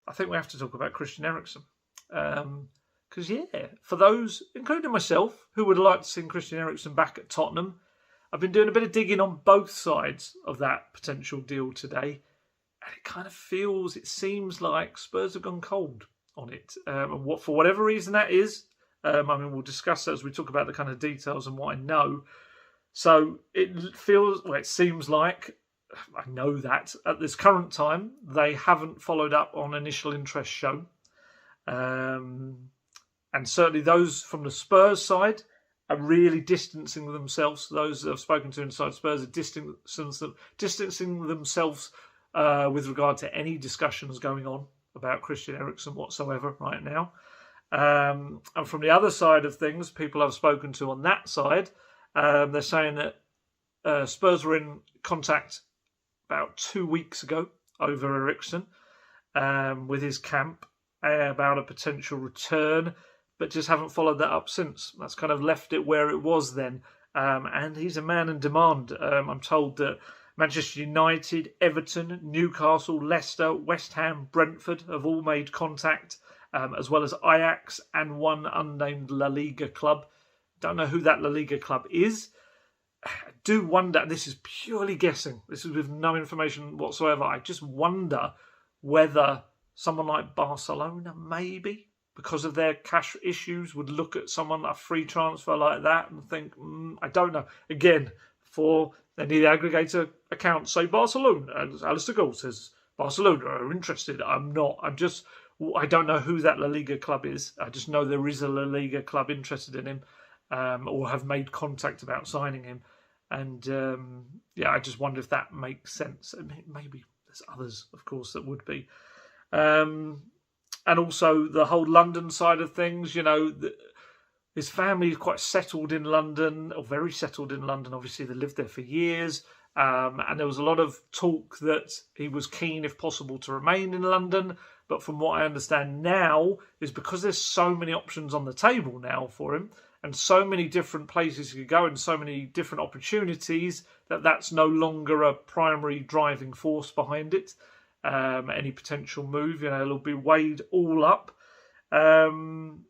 I think we have to talk about Christian Eriksen. Because, for those, including myself, who would like to see Christian Eriksen back at Tottenham, I've been doing a bit of digging on both sides of that potential deal today. And it kind of it seems like Spurs have gone cold on it. And for whatever reason that is, we'll discuss that as we talk about the kind of details and what I know. So it seems like, I know that at this current time, they haven't followed up on initial interest shown. And certainly those from the Spurs side are really distancing themselves. Those that I've spoken to inside Spurs are distancing themselves with regard to any discussions going on about Christian Eriksen whatsoever right now. And from the other side of things, people I've spoken to on that side, they're saying that Spurs were in contact about 2 weeks ago over Eriksen with his camp about a potential return, but just haven't followed that up since. That's kind of left it where it was then. And he's a man in demand. I'm told that Manchester United, Everton, Newcastle, Leicester, West Ham, Brentford have all made contact, as well as Ajax and one unnamed La Liga club. Don't know who that La Liga club is. I do wonder, this is purely guessing, this is with no information whatsoever, I just wonder whether someone like Barcelona, maybe, because of their cash issues, would look at someone, a free transfer like that, and think, I don't know. Again, for any of the aggregator accounts say Barcelona, and Alistair Gould says Barcelona are interested. I'm not. I don't know who that La Liga club is. I just know there is a La Liga club interested in him, or have made contact about signing him. And I just wonder if that makes sense. I mean, maybe there's others, of course, that would be. And also the whole London side of things, his family is quite settled in London, or very settled in London. Obviously, they lived there for years. And there was a lot of talk that he was keen, if possible, to remain in London. But from what I understand now, is because there's so many options on the table now for him, and so many different places he could go, and so many different opportunities, that's no longer a primary driving force behind it. Any potential move, it'll be weighed all up. And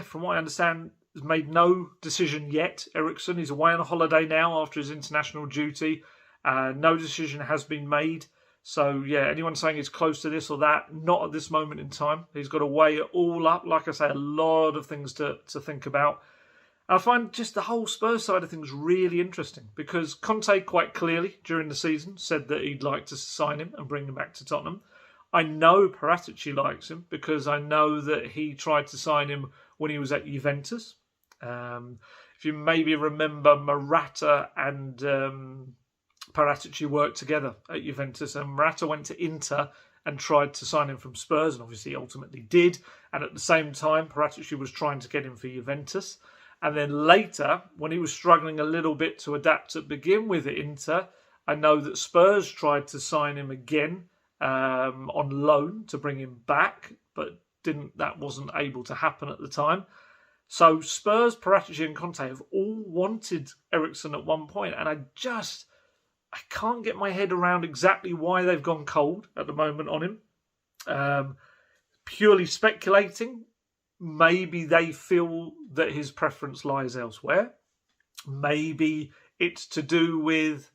from what I understand, has made no decision yet. Eriksen, he's away on a holiday now after his international duty. No decision has been made. So, anyone saying he's close to this or that, not at this moment in time. He's got to weigh it all up. Like I say, a lot of things to think about. I find just the whole Spurs side of things really interesting, because Conte quite clearly during the season said that he'd like to sign him and bring him back to Tottenham. I know Paratici likes him, because I know that he tried to sign him when he was at Juventus. If you maybe remember, Morata and Paratici worked together at Juventus, and Morata went to Inter and tried to sign him from Spurs, and obviously ultimately did. And at the same time, Paratici was trying to get him for Juventus. And then later, when he was struggling a little bit to adapt to begin with at Inter, I know that Spurs tried to sign him again on loan to bring him back, but that wasn't able to happen at the time. So Spurs, Paratici and Conte have all wanted Eriksen at one point, and I can't get my head around exactly why they've gone cold at the moment on him. Purely speculating. Maybe they feel that his preference lies elsewhere. Maybe it's to do with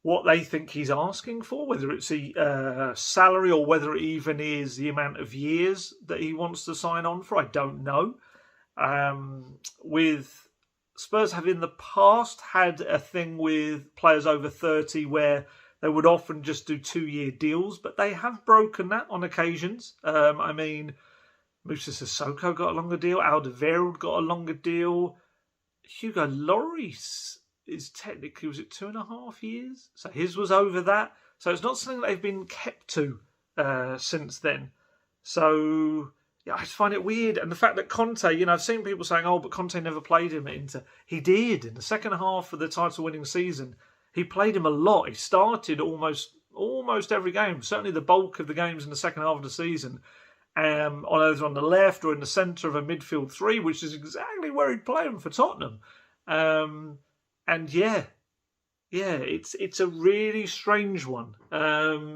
what they think he's asking for, whether it's a salary or whether it even is the amount of years that he wants to sign on for. I don't know. With Spurs have in the past had a thing with players over 30 where they would often just do 2-year deals, but they have broken that on occasions. Moussa Sissoko got a longer deal. Alderweireld got a longer deal. Hugo Lloris is technically, was it 2.5 years? So his was over that. So it's not something that they've been kept to since then. So, I just find it weird. And the fact that Conte, I've seen people saying, but Conte never played him at Inter. He did. In the second half of the title-winning season, he played him a lot. He started almost every game. Certainly the bulk of the games in the second half of the season. Either on the left or in the centre of a midfield three, which is exactly where he'd play him for Tottenham. It's a really strange one,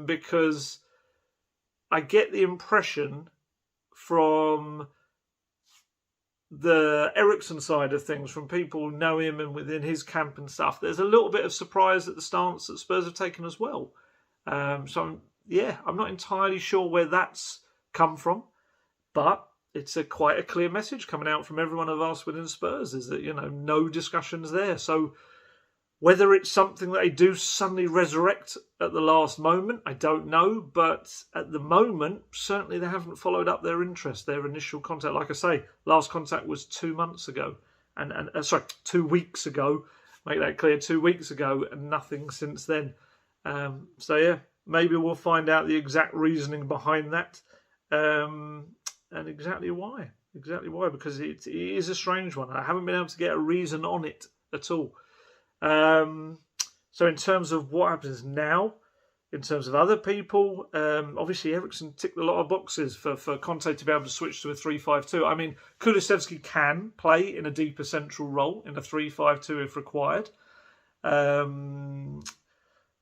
because I get the impression from the Eriksen side of things, from people who know him and within his camp and stuff, there's a little bit of surprise at the stance that Spurs have taken as well. I'm not entirely sure where that's come from, but it's quite a clear message coming out from everyone of us within Spurs, is that, no discussions there. So whether it's something that they do suddenly resurrect at the last moment, I don't know. But at the moment, certainly they haven't followed up their interest, their initial contact. Like I say, last contact was 2 months ago. 2 weeks ago. Make that clear, 2 weeks ago, and nothing since then. Maybe we'll find out the exact reasoning behind that, and exactly why. Because it is a strange one. I haven't been able to get a reason on it at all. So in terms of what happens now, in terms of other people, obviously Eriksen ticked a lot of boxes for Conte to be able to switch to a 3-5-2. I mean, Kulusevski can play in a deeper central role in a 3-5-2 if required.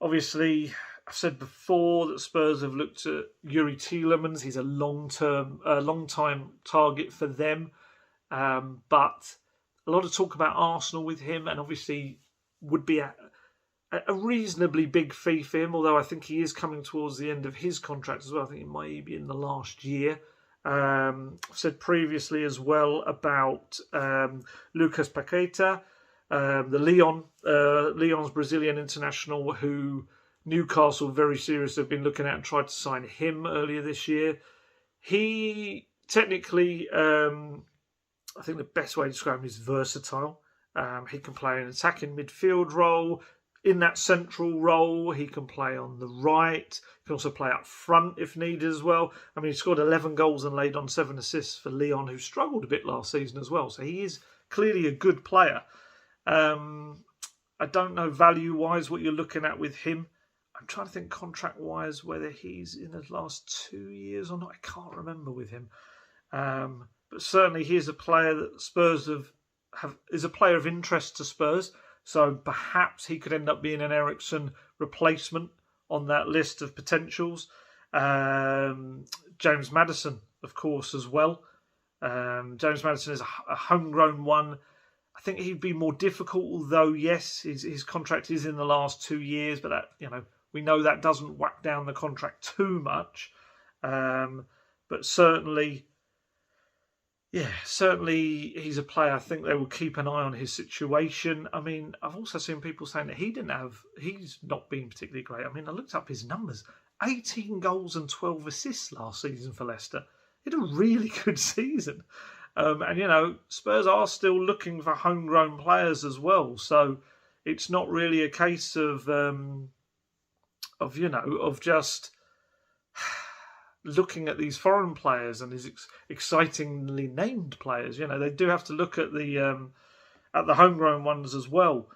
Obviously, I've said before that Spurs have looked at Yuri Tielemans. He's a long-time target for them. But a lot of talk about Arsenal with him, and obviously would be a reasonably big fee for him, although I think he is coming towards the end of his contract as well. I think it might be in the last year. I've said previously as well about Lucas Paqueta, Lyon's Brazilian international, who Newcastle very seriously have been looking at and tried to sign him earlier this year. He technically, I think the best way to describe him is versatile. He can play an attacking midfield role. In that central role, he can play on the right. He can also play up front if needed as well. I mean, he scored 11 goals and laid on 7 assists for Lyon, who struggled a bit last season as well. So he is clearly a good player. I don't know value-wise what you're looking at with him. I'm trying to think contract-wise whether he's in the last 2 years or not. I can't remember with him. But certainly he's a player that Spurs is a player of interest to Spurs. So perhaps he could end up being an Eriksen replacement on that list of potentials. James Maddison, of course, as well. James Maddison is a homegrown one. I think he'd be more difficult, although yes, his contract is in the last 2 years, but that, we know that doesn't whack down the contract too much. But certainly he's a player. I think they will keep an eye on his situation. I mean, I've also seen people saying that he's not been particularly great. I mean, I looked up his numbers. 18 goals and 12 assists last season for Leicester. He had a really good season. And, Spurs are still looking for homegrown players as well. So it's not really a case of just looking at these foreign players and these excitingly named players. They do have to look at the homegrown ones as well.